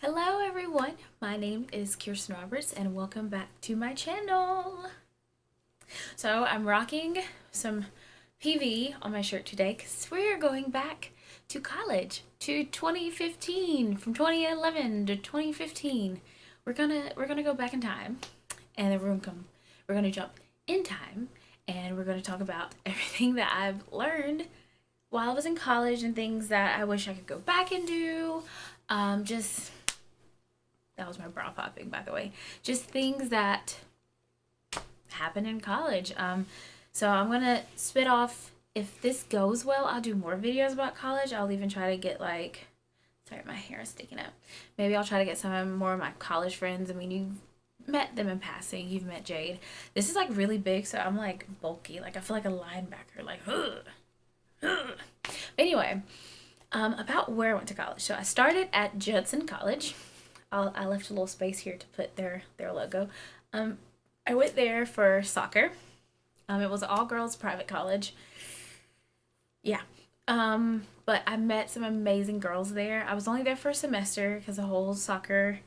Hello everyone, my name is Kirsten Roberts and welcome back to my channel. So I'm rocking some PV on my shirt today because we're going back to college, to 2015, from 2011 to 2015. We're gonna go back in time, and then we're gonna jump in time, and we're gonna talk about everything that I've learned while I was in college and things that I wish I could go back and do. Just that was my bra popping, by the way. Just things that happened in college. So I'm gonna spit off. If this goes well, I'll do more videos about college. I'll even try to get like, sorry, my hair is sticking up. Maybe I'll try to get some more of my college friends. I mean, you've met them in passing. You've met Jade. This is like really big, so I'm like bulky. Like I feel like a linebacker. Like, ugh, ugh. Anyway, about where I went to college. So I started at Judson College. I left a little space here to put their logo. I went there for soccer. It was an all-girls private college. Yeah. But I met some amazing girls there. I was only there for a semester because the whole soccer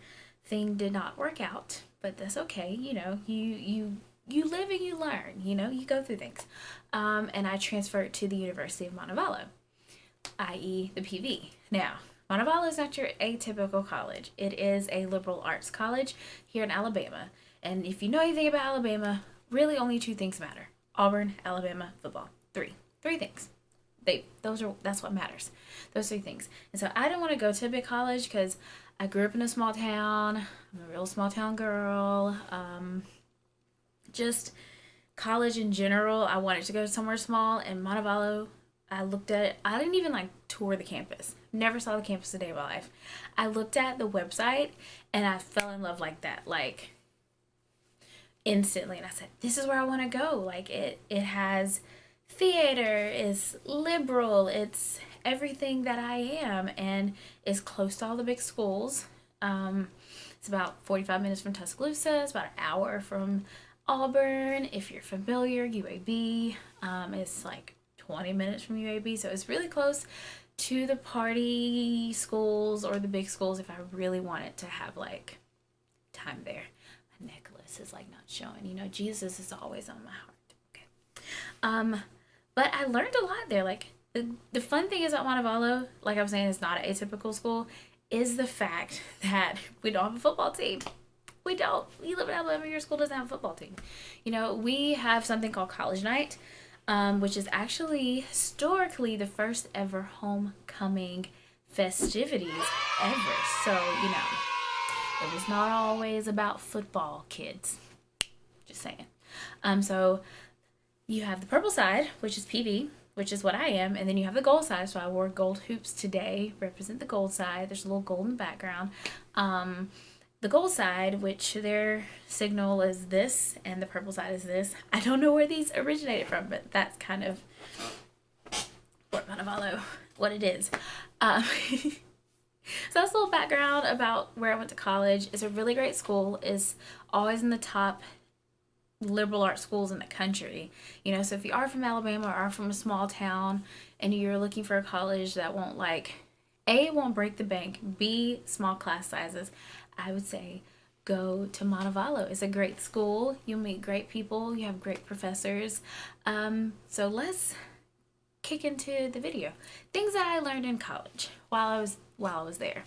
thing did not work out. But that's okay. You know, you live and you learn. You know, you go through things. And I transferred to the University of Montevallo, i.e. the PV. Now, Montevallo is not your atypical college. It is a liberal arts college here in Alabama. And if you know anything about Alabama, really only two things matter. Auburn, Alabama, football. Three things. That's what matters. Those three things. And so I didn't want to go to a big college because I grew up in a small town. I'm a real small town girl. Just college in general, I wanted to go somewhere small, and Montevallo, I looked at it. I didn't even like tour the campus. Never saw the campus a day of my life. I looked at the website and I fell in love like that, like instantly. And I said, this is where I want to go. Like it has theater, it's liberal, it's everything that I am, and it's close to all the big schools. It's about 45 minutes from Tuscaloosa. It's about an hour from Auburn. If you're familiar, UAB. It's like 20 minutes from UAB, so it's really close to the party schools or the big schools if I really wanted to have like time there. My necklace is like not showing. You know, Jesus is always on my heart. Okay. But I learned a lot there. Like the fun thing is at Montevallo, like I was saying, it's not an atypical school, is the fact that we don't have a football team. We don't. You live in Alabama, your school doesn't have a football team. You know, we have something called College Night, which is actually historically the first ever homecoming festivities ever. So, you know, it was not always about football, kids. Just saying. So you have the purple side, which is PV, which is what I am, and then you have the gold side. So I wore gold hoops today, represent the gold side. There's a little gold in the background. The gold side, which their signal is this, and the purple side is this. I don't know where these originated from, but that's kind of what it is. So that's a little background about where I went to college. It's a really great school. It's always in the top liberal arts schools in the country. You know, so if you are from Alabama or are from a small town and you're looking for a college that won't like, A, won't break the bank, B, small class sizes, I would say go to Montevallo. It's a great school. You'll meet great people. You have great professors. So let's kick into the video. Things that I learned in college while I was there.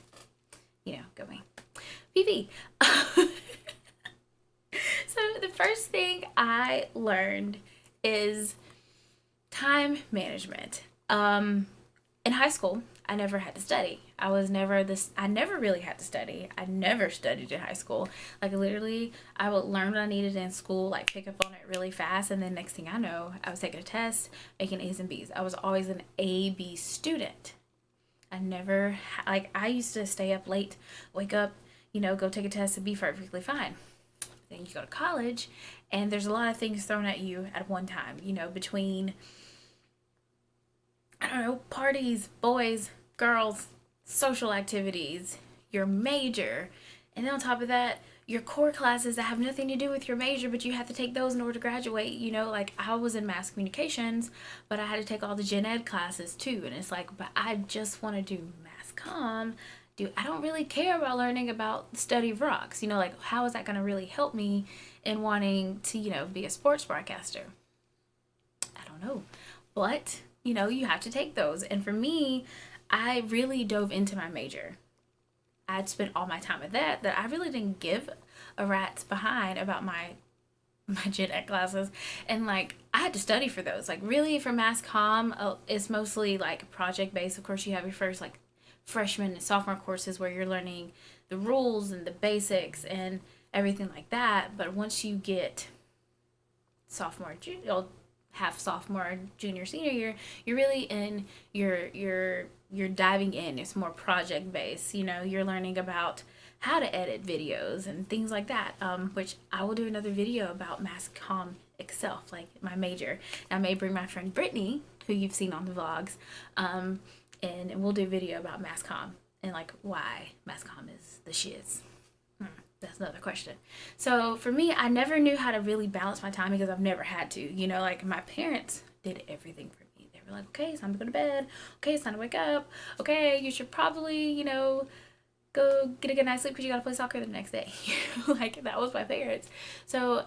You know, go me. PV. So the first thing I learned is time management. In high school, I never had to study. I never really had to study. I never studied in high school. Like literally, I would learn what I needed in school, like pick up on it really fast, and then next thing I know, I was taking a test, making A's and B's. I was always an A-B student. I used to stay up late, wake up, you know, go take a test and be perfectly fine. Then you go to college, and there's a lot of things thrown at you at one time, you know, between, I don't know, parties, boys, girls, social activities, your major, and then on top of that, your core classes that have nothing to do with your major, but you have to take those in order to graduate. You know, like I was in mass communications, but I had to take all the gen ed classes too, and it's like, but I just want to do mass comm. I don't really care about learning about the study of rocks. You know, like how is that going to really help me in wanting to, be a sports broadcaster? I don't know. But, you have to take those. And for me, I really dove into my major. I'd spent all my time at that I really didn't give a rat's behind about my gen ed classes. And like I had to study for those. Like really for mass comm, it's mostly like project based. Of course, you have your first like freshman and sophomore courses where you're learning the rules and the basics and everything like that. But once you get half sophomore, junior, senior year, you're really in you're diving in. It's more project based. You're learning about how to edit videos and things like that. Which I will do another video about mass comm itself, like my major. I may bring my friend Brittany, who you've seen on the vlogs, and we'll do a video about mass comm and like why mass comm is the shiz. That's another question. So for me, I never knew how to really balance my time because I've never had to. Like my parents did everything for me. They were like, okay, it's time to go to bed. Okay, it's time to wake up. Okay, you should probably, go get a good night's sleep because you got to play soccer the next day. Like that was my parents. So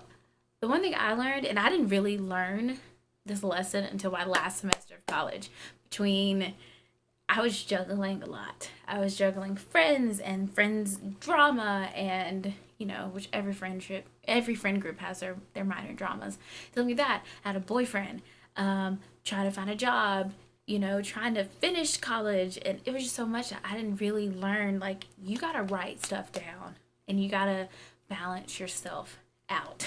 the one thing I learned, and I didn't really learn this lesson until my last semester of college, I was juggling a lot. I was juggling friends and friends drama and, which every friend group has their minor dramas. Tell me that. I had a boyfriend, trying to find a job, trying to finish college. And it was just so much that I didn't really learn. Like, you got to write stuff down and you got to balance yourself out.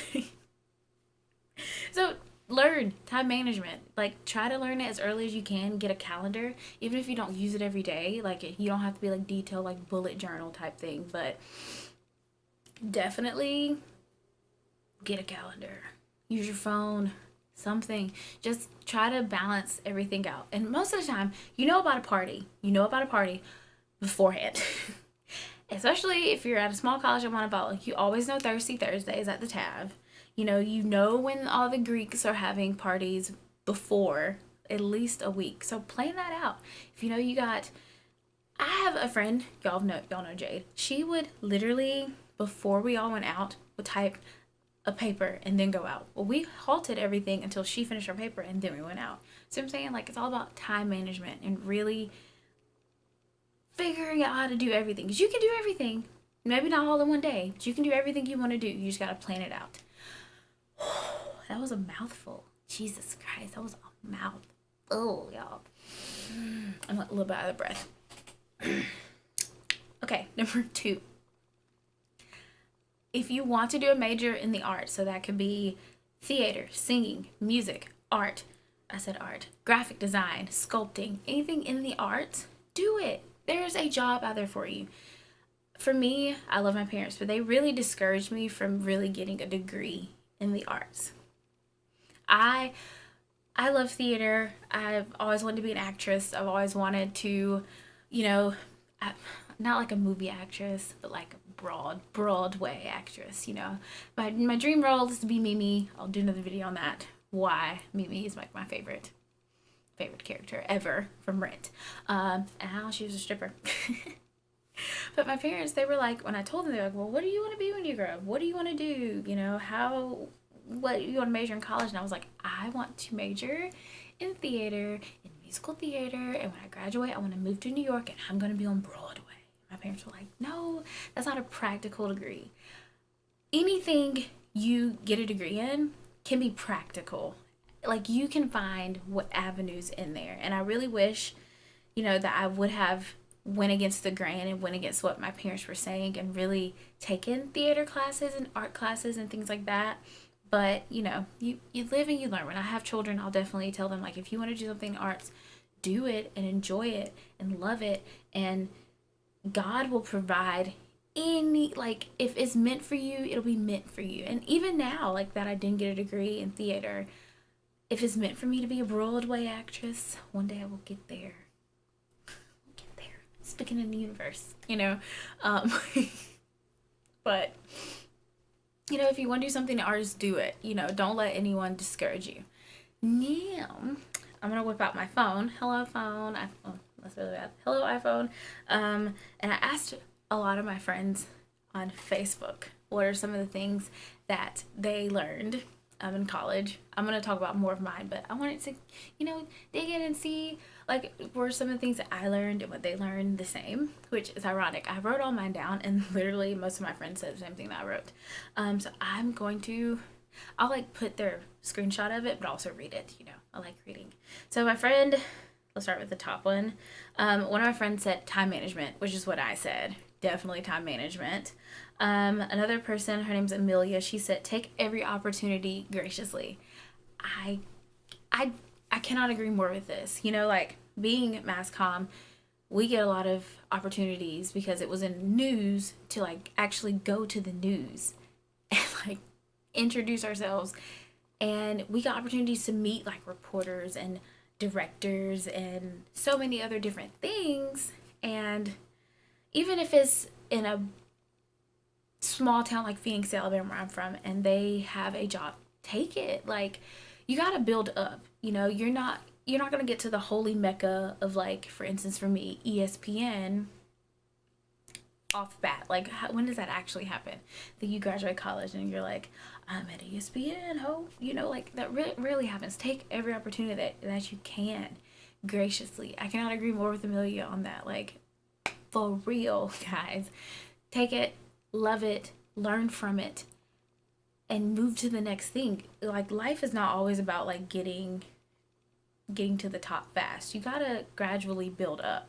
So learn time management. Like try to learn it as early as you can. Get a calendar, even if you don't use it every day. Like you don't have to be like detailed like bullet journal type thing, but definitely get a calendar. Use your phone, something. Just try to balance everything out. And most of the time, about a party. Beforehand. Especially if you're at a small college in Montevallo, you always know Thirsty Thursdays at the TAV. When all the Greeks are having parties before at least a week. So plan that out. If I have a friend, y'all know Jade. She would literally, before we all went out, would type a paper and then go out. Well, we halted everything until she finished her paper and then we went out. So I'm saying like it's all about time management and really figuring out how to do everything. Because you can do everything. Maybe not all in one day, but you can do everything you want to do. You just got to plan it out. That was a mouthful. Jesus Christ, that was a mouth. Oh, y'all. I'm a little bit out of breath. Okay, number 2. If you want to do a major in the arts, so that could be theater, singing, music, art. I said art. Graphic design, sculpting, anything in the arts, do it. There's a job out there for you. For me, I love my parents, but they really discouraged me from really getting a degree in the arts. I love theater. I've always wanted to be an actress. I've always wanted to, not like a movie actress, but like a Broadway actress, My dream role is to be Mimi. I'll do another video on that. Why Mimi is like my favorite character ever from Rent. And how she was a stripper. But my parents, they were like, when I told them, they were like, well, what do you want to be when you grow up? What do you want to do? What do you want to major in college? And I was like, I want to major in theater, in musical theater. And when I graduate, I want to move to New York and I'm going to be on Broadway. My parents were like, no, that's not a practical degree. Anything you get a degree in can be practical. Like you can find what avenues in there. And I really wish, that I would have went against the grain and went against what my parents were saying and really taken theater classes and art classes and things like that. But, you live and you learn. When I have children, I'll definitely tell them, like, if you want to do something in arts, do it and enjoy it and love it. And God will provide if it's meant for you, it'll be meant for you. And even now, like that I didn't get a degree in theater, if it's meant for me to be a Broadway actress, one day I will get there. Sticking in the universe, but if you want to do something in arts, do it. Don't let anyone discourage you. Now I'm gonna whip out my phone. Hello phone. That's really bad. Hello, iPhone. And I asked a lot of my friends on Facebook what are some of the things that they learned in college. I'm going to talk about more of mine, but I wanted to, dig in and see, like, were some of the things that I learned and what they learned the same, which is ironic. I wrote all mine down, and literally most of my friends said the same thing that I wrote. So I'll, like, put their screenshot of it, but also read it, I like reading. So my friend, let's start with the top one. One of my friends said time management, which is what I said. Definitely time management. Another person, her name's Amelia, she said, take every opportunity graciously. I cannot agree more with this. Like, being mass comm, we get a lot of opportunities because it was in news to, like, actually go to the news and, like, introduce ourselves. And we got opportunities to meet, like, reporters and directors and so many other different things. And even if it's in a small town like Phoenix, Alabama, where I'm from, and they have a job, take it. Like, you gotta build up. You're not gonna get to the holy mecca of, like, for instance, for me, ESPN off bat. Like, when does that actually happen? That you graduate college and you're like, I'm at ESPN, like, that really rarely happens. Take every opportunity that you can graciously. I cannot agree more with Amelia on that. Like, for real, guys. Take it, love it, learn from it, and move to the next thing. Like, life is not always about, like, getting to the top fast. You gotta gradually build up.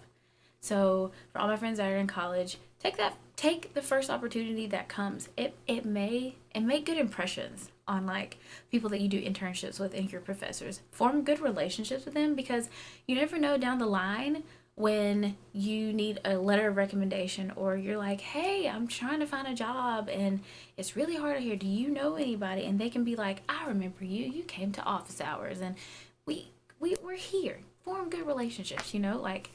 So for all my friends that are in college, take the first opportunity that comes. It may make good impressions on, like, people that you do internships with and your professors. Form good relationships with them, because you never know down the line when you need a letter of recommendation, or you're like, hey, I'm trying to find a job and it's really hard out here. Do you know anybody? And they can be like, I remember you. You came to office hours and we're here. Form good relationships, like,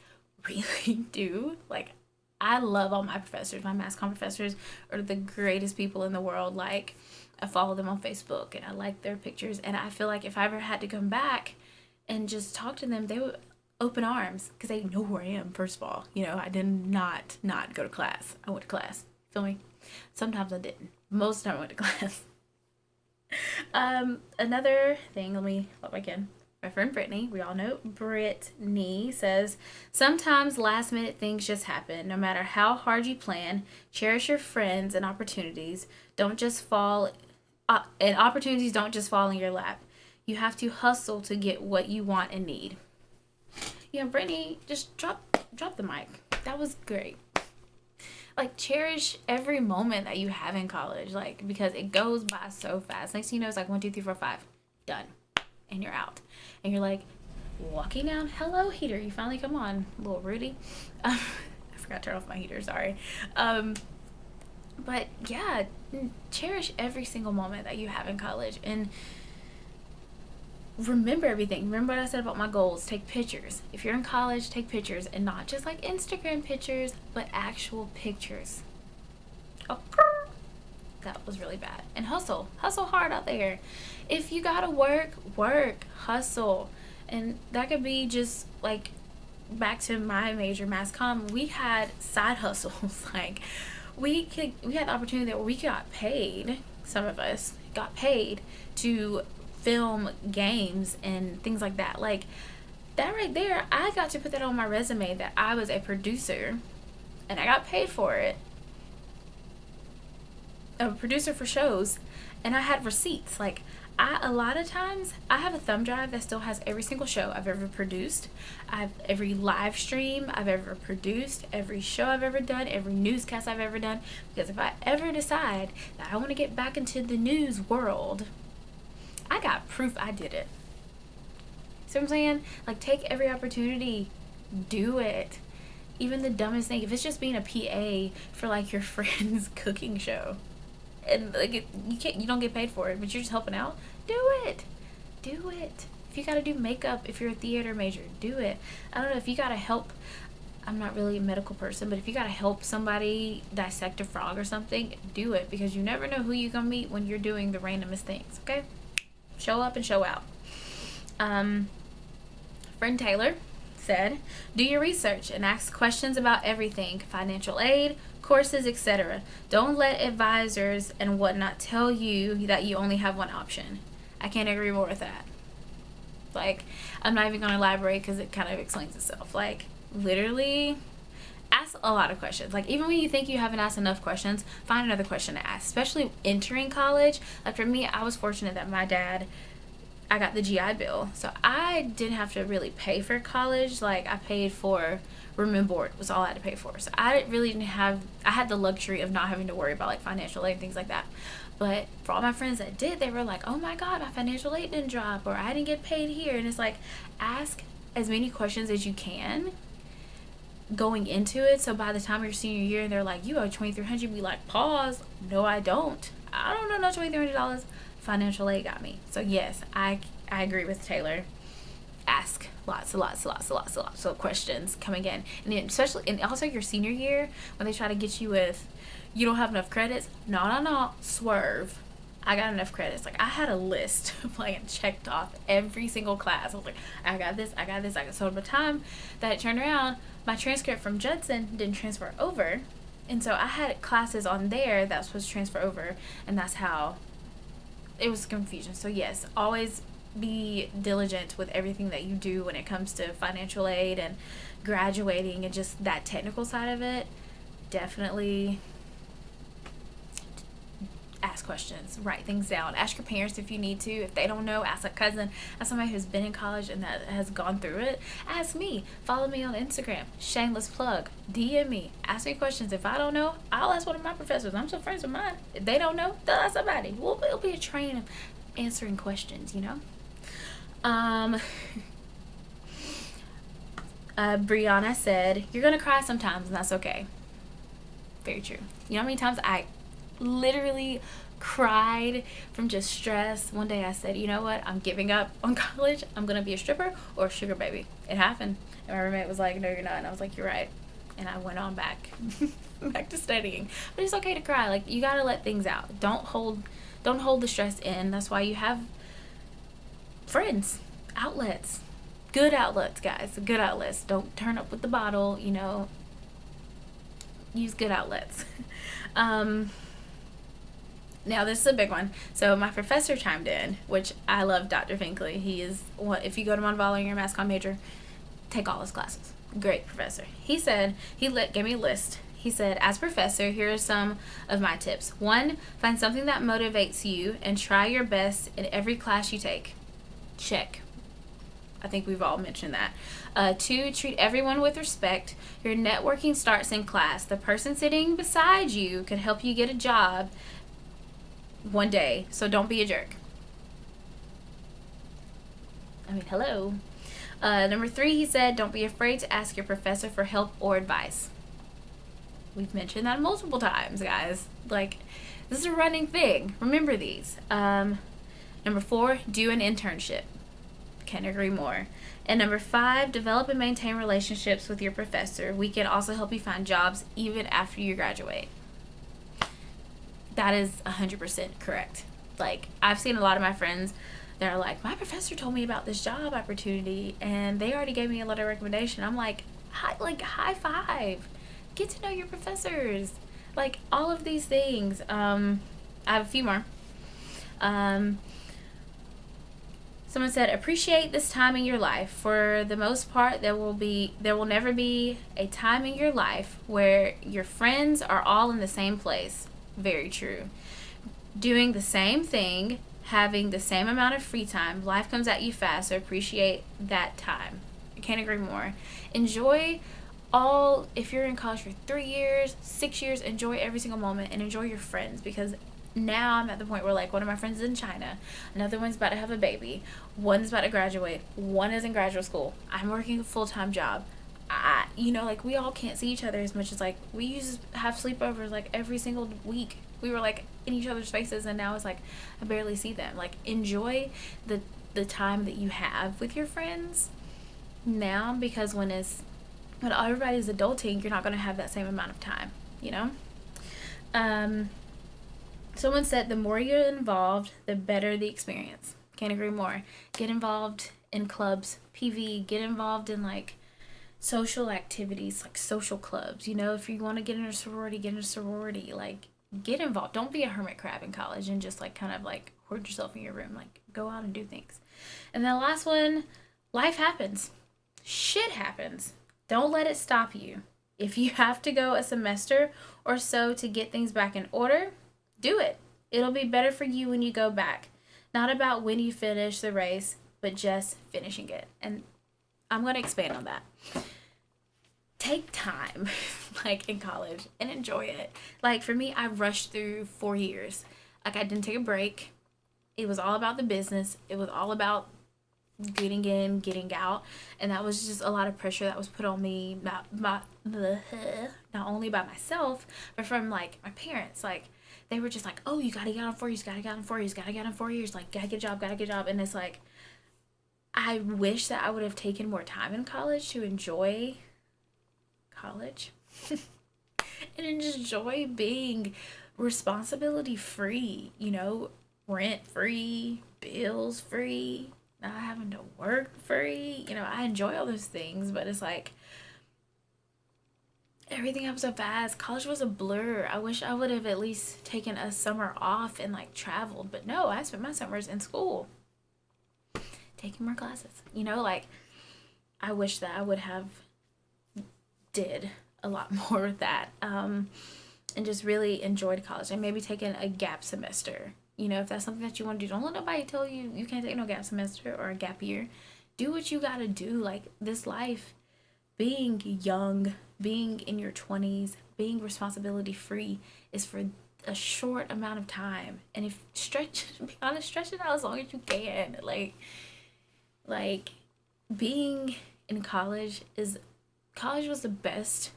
really do. Like, I love all my professors. My mass comm professors are the greatest people in the world. Like, I follow them on Facebook and I like their pictures. And I feel like if I ever had to come back and just talk to them, they would open arms, because they know who I am, first of all. I did not go to class. I went to class. Feel me? Sometimes I didn't. Most of the time I went to class. Another thing, let me look back in. My friend Brittany, we all know Brittany, says, sometimes last minute things just happen. No matter how hard you plan, cherish your friends and opportunities. Opportunities don't just fall in your lap. You have to hustle to get what you want and need. Brittany, just drop the mic. That was great. Like, cherish every moment that you have in college, like, because it goes by so fast. Next thing you know, it's like 1, 2, 3, 4, 5, done, and you're out, and you're like walking down. Hello, heater, you finally come on, little Rudy. I forgot to turn off my heater. Sorry. But yeah, cherish every single moment that you have in college, and remember everything. Remember what I said about my goals. Take pictures. If you're in college, take pictures, and not just like Instagram pictures, but actual pictures. Oh, that was really bad. And hustle hard out there. If you gotta work, hustle. And that could be just like, back to my major, mass comm, we had side hustles. Like, we had the opportunity where we got paid, some of us got paid to film games and things like that. Like, that right there, I got to put that on my resume, that I was a producer and I got paid for it. A producer for shows, and I had receipts. Like, a lot of times I have a thumb drive that still has every single show I've ever produced. I have every live stream I've ever produced, every show I've ever done, every newscast I've ever done, because if I ever decide that I want to get back into the news world, I got proof I did it. See what I'm saying? Like, take every opportunity. Do it. Even the dumbest thing. If it's just being a PA for, like, your friend's cooking show, and, like, you don't get paid for it, but you're just helping out, do it. Do it. If you gotta do makeup, if you're a theater major, do it. I don't know, if you gotta help, I'm not really a medical person, but if you gotta help somebody dissect a frog or something, do it, because you never know who you're gonna meet when you're doing the randomest things. Okay? Show up and show out. Friend Taylor said, do your research and ask questions about everything, financial aid, courses, etc. Don't let advisors and whatnot tell you that you only have one option. I can't agree more with that. Like, I'm not even going to elaborate because it kind of explains itself. Like, literally, ask a lot of questions. Like, even when you think you haven't asked enough questions, find another question to ask, especially entering college. Like, for me, I was fortunate that my dad, I got the GI Bill, so I didn't have to really pay for college. Like, I paid for room and board was all I had to pay for, so I really didn't have, I had the luxury of not having to worry about like financial aid and things like that. But for all my friends that did, they were like, oh my god, my financial aid didn't drop, or I didn't get paid here. And it's like, ask as many questions as you can going into it, so by the time your senior year and they're like, you owe $2,300, be like, pause, no I don't know no $2,300. Financial aid got me. So yes, I agree with Taylor. Ask lots of questions coming in, and then especially, and also your senior year, when they try to get you with, you don't have enough credits. No, swerve. I got enough credits. Like, I had a list of like checked off every single class. I was like, I got this. So by the time that it turned around, my transcript from Judson didn't transfer over, and so I had classes on there that was supposed to transfer over, and that's how it was confusion. So yes, always be diligent with everything that you do when it comes to financial aid and graduating and just that technical side of it. Definitely ask questions, write things down, ask your parents if you need to. If they don't know, ask a cousin, ask somebody who's been in college and that has gone through it. Ask me, follow me on Instagram, shameless plug, DM me, ask me questions. If I don't know, I'll ask one of my professors. I'm still friends with mine. If they don't know, they'll ask somebody. Well, it'll be a train of answering questions, you know. Brianna said, you're gonna cry sometimes and that's okay. Very true. You know how many times I literally cried from just stress? One day I said, you know what, I'm giving up on college. I'm gonna be a stripper or a sugar baby. It happened, and my roommate was like, no you're not, and I was like, you're right, and I went on back to studying. But it's okay to cry. Like, you gotta let things out. Don't hold the stress in. That's why you have friends, outlets, good outlets, guys, good outlets. Don't turn up with the bottle, you know, use good outlets. Now this is a big one. So my professor chimed in, which I love Dr. Finkley. He is, if you go to Montevallo and you're a mass comm major, take all his classes. Great professor. He said, gave me a list. He said, as professor, here are some of my tips. 1, find something that motivates you and try your best in every class you take. Check. I think we've all mentioned that. 2, treat everyone with respect. Your networking starts in class. The person sitting beside you could help you get a job one day, so don't be a jerk. I mean, hello. Number 3, he said, don't be afraid to ask your professor for help or advice. We've mentioned that multiple times, guys. Like, this is a running thing. Remember these. Number 4, do an internship. Can't agree more. And number 5, develop and maintain relationships with your professor. We can also help you find jobs even after you graduate. That is 100% correct. Like, I've seen a lot of my friends that are like, my professor told me about this job opportunity and they already gave me a letter of recommendation. I'm like, high five. Get to know your professors. Like, all of these things. I have a few more. Someone said, appreciate this time in your life. For the most part, there will never be a time in your life where your friends are all in the same place. Very true. Doing the same thing, having the same amount of free time. Life comes at you fast, so appreciate that time. I can't agree more. Enjoy all, if you're in college for 3 years, 6 years, enjoy every single moment and enjoy your friends, because now I'm at the point where, like, one of my friends is in China, another one's about to have a baby, one's about to graduate, one is in graduate school, I'm working a full-time job. You know, like, we all can't see each other as much as, like, we used to have sleepovers, like, every single week. We were, like, in each other's faces, and now it's, like, I barely see them. Like, enjoy the time that you have with your friends now, because when everybody's adulting, you're not going to have that same amount of time, you know? Someone said, the more you're involved, the better the experience. Can't agree more. Get involved in clubs, PV, get involved in, like, social activities, like social clubs. You know, if you want to get in a sorority, get in a sorority. Like, get involved. Don't be a hermit crab in college and just like kind of like hoard yourself in your room. Like, go out and do things. And then the last one, life happens. Shit happens. Don't let it stop you. If you have to go a semester or so to get things back in order, do it. It'll be better for you when you go back. Not about when you finish the race, but just finishing it. And I'm going to expand on that. Take time, like in college, and enjoy it. Like for me, I rushed through 4 years. Like I didn't take a break. It was all about the business. It was all about getting in, getting out, and that was just a lot of pressure that was put on me, not only by myself, but from like my parents. Like they were just like, oh, you gotta get on 4 years, gotta get on 4 years, gotta get on 4 years, like gotta get a job. And it's like, I wish that I would have taken more time in college to enjoy college and just enjoy being responsibility free, you know, rent free, bills free, not having to work free. You know, I enjoy all those things, but it's like everything happened so fast. College was a blur. I wish I would have at least taken a summer off and like traveled, but no, I spent my summers in school taking more classes. You know, like I wish that I would have did a lot more with that, and just really enjoyed college and maybe taken a gap semester. You know, if that's something that you want to do, don't let nobody tell you you can't take no gap semester or a gap year. Do what you gotta do. Like this life, being young, being in your 20s, being responsibility free is for a short amount of time. And if be honest, stretch it out as long as you can. Like being in college was the best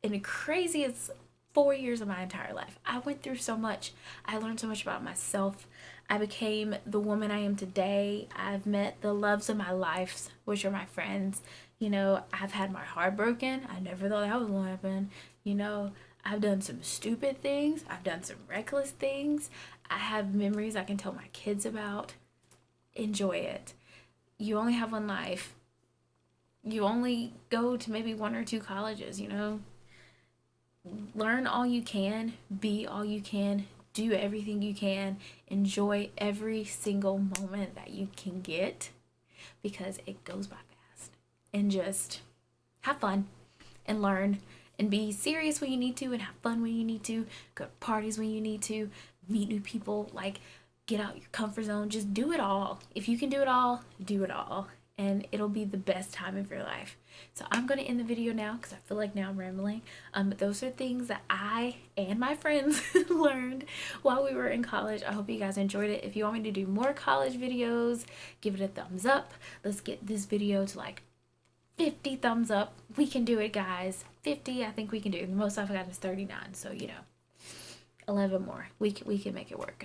and the craziest 4 years of my entire life. I went through so much. I learned so much about myself. I became the woman I am today. I've met the loves of my life, which are my friends. You know, I've had my heart broken. I never thought that was going to happen. You know, I've done some stupid things. I've done some reckless things. I have memories I can tell my kids about. Enjoy it. You only have one life. You only go to maybe one or two colleges, you know. Learn all you can, be all you can, do everything you can, enjoy every single moment that you can get because it goes by fast. And just have fun and learn and be serious when you need to and have fun when you need to, go to parties when you need to, meet new people, like get out your comfort zone, just do it all. If you can do it all, do it all. And it'll be the best time of your life. So I'm going to end the video now because I feel like now I'm rambling. But those are things that I and my friends learned while we were in college. I hope you guys enjoyed it. If you want me to do more college videos, give it a thumbs up. Let's get this video to like 50 thumbs up. We can do it, guys. 50, I think we can do it. The most I've got is 39. So, you know, 11 more. We can make it work.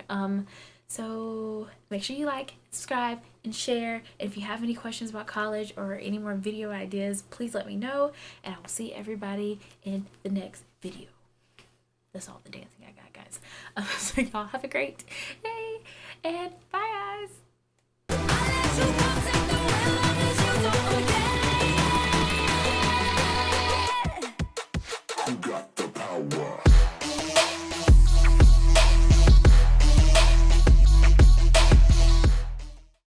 So make sure you like, subscribe, and share. If you have any questions about college or any more video ideas, please let me know. And I will see everybody in the next video. That's all the dancing I got, guys. So y'all have a great day. And bye, guys.